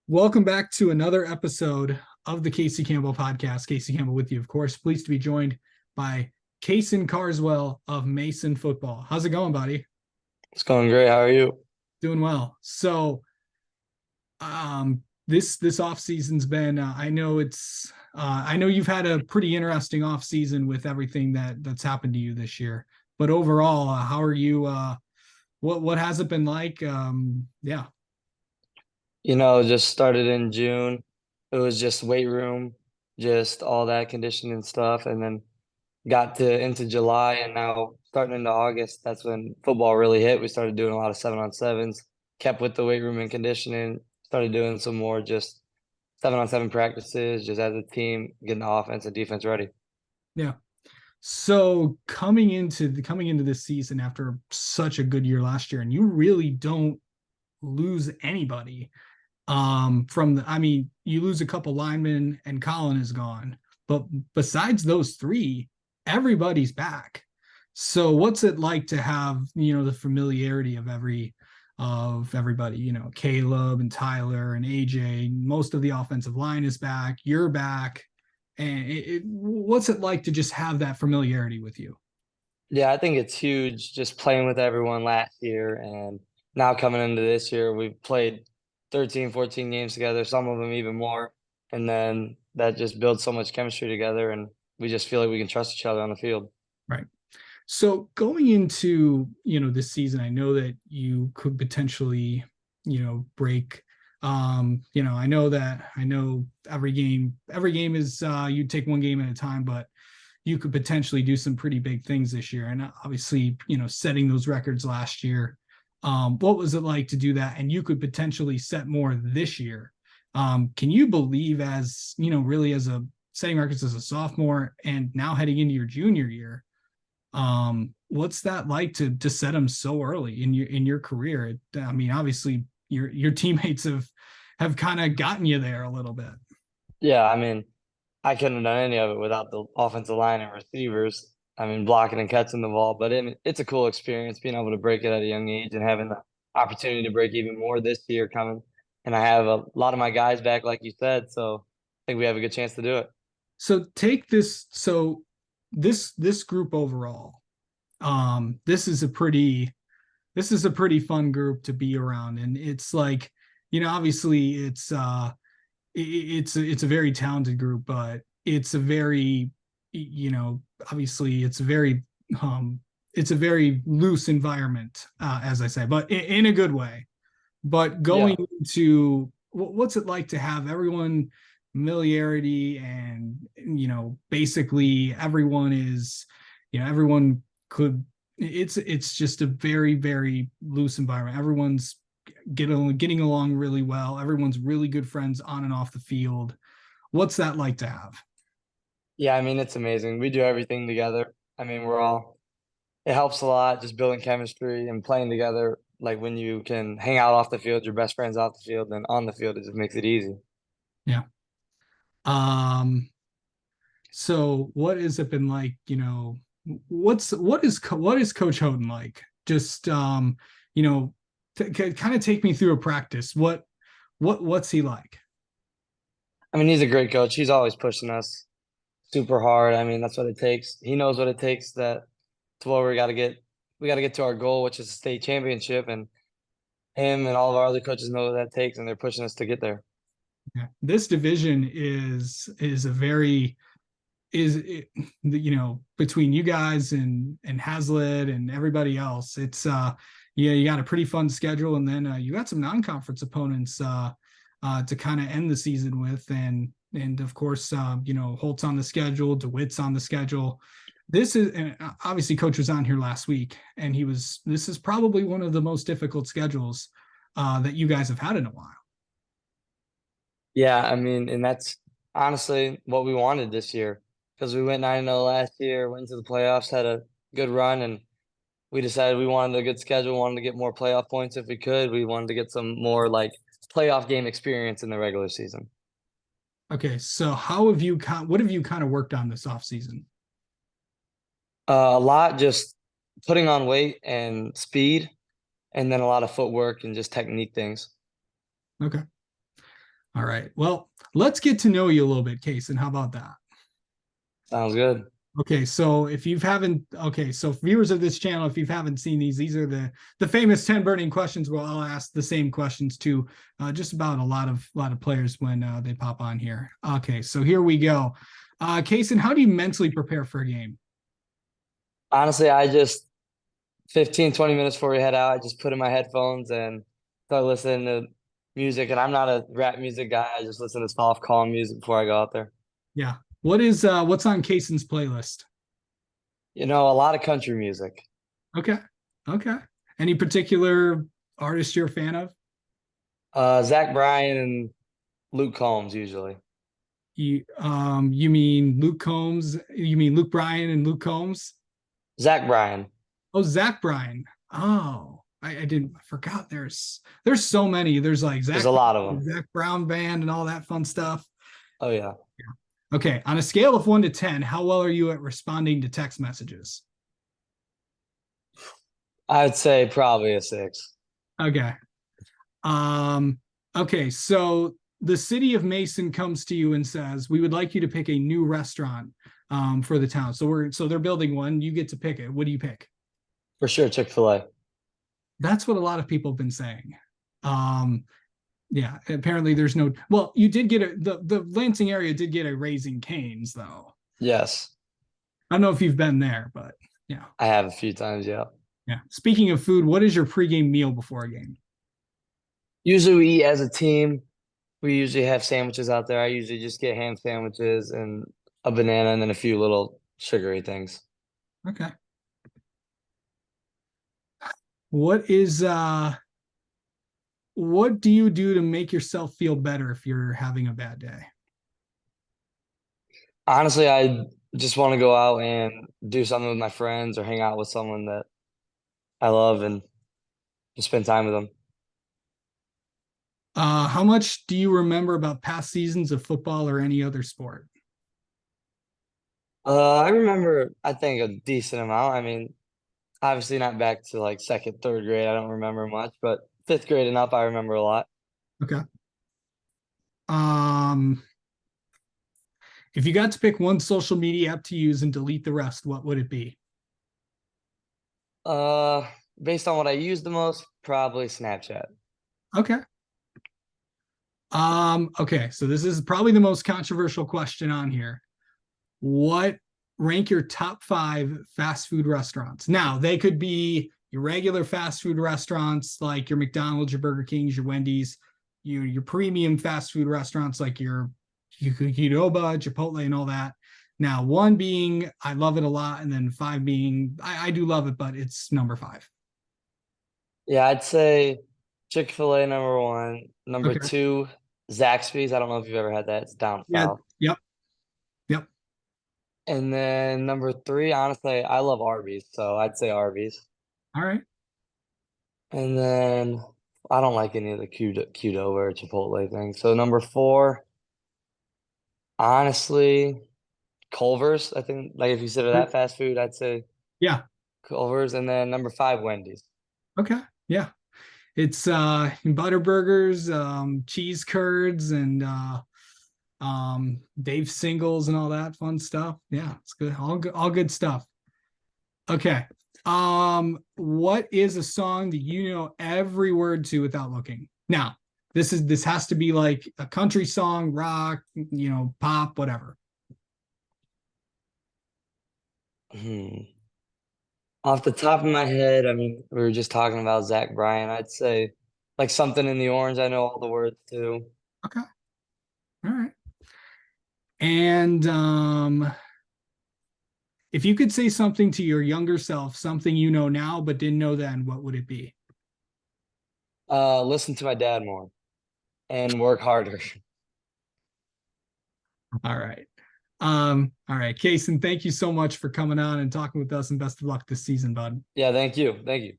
Welcome back to another episode of the Casey Campbell podcast. Casey Campbell with you, of course. Pleased to be joined by Cason Carswell of Mason Football. How's it going, buddy? It's going great. How are you? Doing well. This off season's been. I know you've had a pretty interesting off season with everything that's happened to you this year. But overall, how are you? What has it been like? Yeah. Just started in June. It was just weight room, just all that conditioning stuff, and then got to into July, and now starting into August, that's when football really hit. We started doing a lot of 7-on-7s, kept with the weight room and conditioning, started doing some more just 7-on-7 practices, just as a team, getting the offense and defense ready. Yeah. So coming into this season after such a good year last year, and you really don't lose anybody. You lose a couple linemen and Colin is gone, but besides those three, everybody's back. So what's it like to have the familiarity of everybody? Caleb and Tyler and AJ. Most of the offensive line is back. You're back. And what's it like to just have that familiarity with you? Yeah, I think it's huge just playing with everyone last year and now coming into this year, we've played 13, 14 games together, some of them even more. And then that just builds so much chemistry together and we just feel like we can trust each other on the field. Right. So going into, this season, I know that you could potentially, break. I know every game is you take one game at a time, but you could potentially do some pretty big things this year. And obviously, setting those records last year. What was it like to do that? And you could potentially set more this year. Can you believe really as a setting records as a sophomore and now heading into your junior year? What's that like to set them so early in your career? Obviously your teammates have kind of gotten you there a little bit. Yeah, I mean, I couldn't have done any of it without the offensive line and receivers. I mean, blocking and catching the ball, but it's a cool experience being able to break it at a young age and having the opportunity to break even more this year coming. And I have a lot of my guys back, like you said, so I think we have a good chance to do it. So take this. So this group overall, this is a pretty fun group to be around, and it's like obviously it's a very talented group, but it's a very obviously it's a very loose environment, as I say, but in a good way. But going Yeah. into what's it like to have everyone familiarity and basically everyone could it's just a very very loose environment. Everyone's getting along really well. Everyone's really good friends on and off the field. What's that like to have? Yeah, I mean, it's amazing. We do everything together. I mean, it helps a lot just building chemistry and playing together. Like when you can hang out off the field, your best friends off the field, and on the field, it just makes it easy. Yeah. um so what has it been like? What is Coach Houghton like? Just you know kind of take me through a practice. What's he like? I mean, he's a great coach. He's always pushing us super hard. I mean, that's what it takes. He knows what it takes to where we got to get to our goal, which is a state championship, and him and all of our other coaches know what that takes, and they're pushing us to get there. Yeah. This division is a very is it, between you guys and Hazlitt and everybody else. It's yeah, you got a pretty fun schedule, and then you got some non-conference opponents to kind of end the season with, and of course Holt's on the schedule, DeWitt's on the schedule. This is and obviously coach was on here last week, and this is probably one of the most difficult schedules that you guys have had in a while. Yeah, I mean, and that's honestly what we wanted this year because we went 9-0 last year, went to the playoffs, had a good run, and we decided we wanted a good schedule, wanted to get more playoff points if we could. We wanted to get some more like playoff game experience in the regular season. Okay, so what have you kind of worked on this off season? A lot just putting on weight and speed, and then a lot of footwork and just technique things. Okay. All right. Well, let's get to know you a little bit, Cason. How about that? Sounds good. Okay, so if you haven't, okay, so viewers of this channel, if you haven't seen these are the famous 10 burning questions where I'll ask the same questions to just about a lot of players when they pop on here. Okay, so here we go. Cason, how do you mentally prepare for a game? Honestly, I just 15, 20 minutes before we head out, I just put in my headphones and start listening to music. And I'm not a rap music guy. I just listen to soft, calm music before I go out there. Yeah. What's on Cason's playlist? A lot of country music. Okay. Okay. Any particular artist you're a fan of? Zach Bryan and Luke Combs usually. You mean Luke Combs? You mean Luke Bryan and Luke Combs? Zach Bryan. Oh, Zach Bryan. Oh, I didn't. I forgot. There's so many. There's like There's a lot of them. Zach Brown band and all that fun stuff. Oh yeah. Okay, on a scale of 1 to 10, how well are you at responding to text messages? I'd say probably a 6. Okay. Um. Okay, so the city of Mason comes to you and says, "We would like you to pick a new restaurant for the town." So they're building one. You get to pick it. What do you pick? For sure, Chick-fil-A. That's what a lot of people have been saying. Um, yeah, apparently there's no. Well, you did get the Lansing area did get a Raising Cane's though. Yes. I don't know if you've been there, but yeah, I have a few times, yeah. yeah. Speaking of food, what is your pregame meal before a game? Usually we eat as a team. We usually have sandwiches out there. I usually just get ham sandwiches and a banana and then a few little sugary things. Okay. What is what do you do to make yourself feel better if you're having a bad day? Honestly, I just want to go out and do something with my friends or hang out with someone that I love and just spend time with them. How much do you remember about past seasons of football or any other sport? I remember, I think, a decent amount. I mean, obviously not back to like second, third grade. I don't remember much, but fifth grade and up, I remember a lot. Okay. Um, if you got to pick one social media app to use and delete the rest, what would it be? Uh, Based on what I use the most, probably Snapchat. Okay. Okay, so this is probably the most controversial question on here. What rank your top 5 fast food restaurants? Now, they could be your regular fast food restaurants like your McDonald's, your Burger Kings, your Wendy's, your premium fast food restaurants like your Qdoba, Chipotle, and all that. Now, 1 being I love it a lot, and then 5 being I do love it, but it's number 5. Yeah, I'd say Chick-fil-A number 1. Number Okay. 2, Zaxby's. I don't know if you've ever had that. It's down Yeah. south. Yep. Yep. And then number 3, honestly, I love Arby's, so I'd say Arby's. All right. And then I don't like any of the Qdoba or Chipotle things. So number 4, honestly, Culver's. I think, like, if you consider that fast food, I'd say Yeah. Culver's. And then number 5, Wendy's. Okay. Yeah. It's butter burgers, cheese curds, and Dave singles and all that fun stuff. Yeah, it's good. All good stuff. Okay. What is a song that you know every word to without looking? Now, this has to be like a country song, rock, pop, whatever. Hmm. Off the top of my head, I mean, we were just talking about Zach Bryan. I'd say like something in the orange. I know all the words to. Okay. All right. And if you could say something to your younger self, something you know now but didn't know then, what would it be? Listen to my dad more and work harder. All right. All right, Cason, thank you so much for coming on and talking with us, and best of luck this season, bud. Yeah, thank you. Thank you.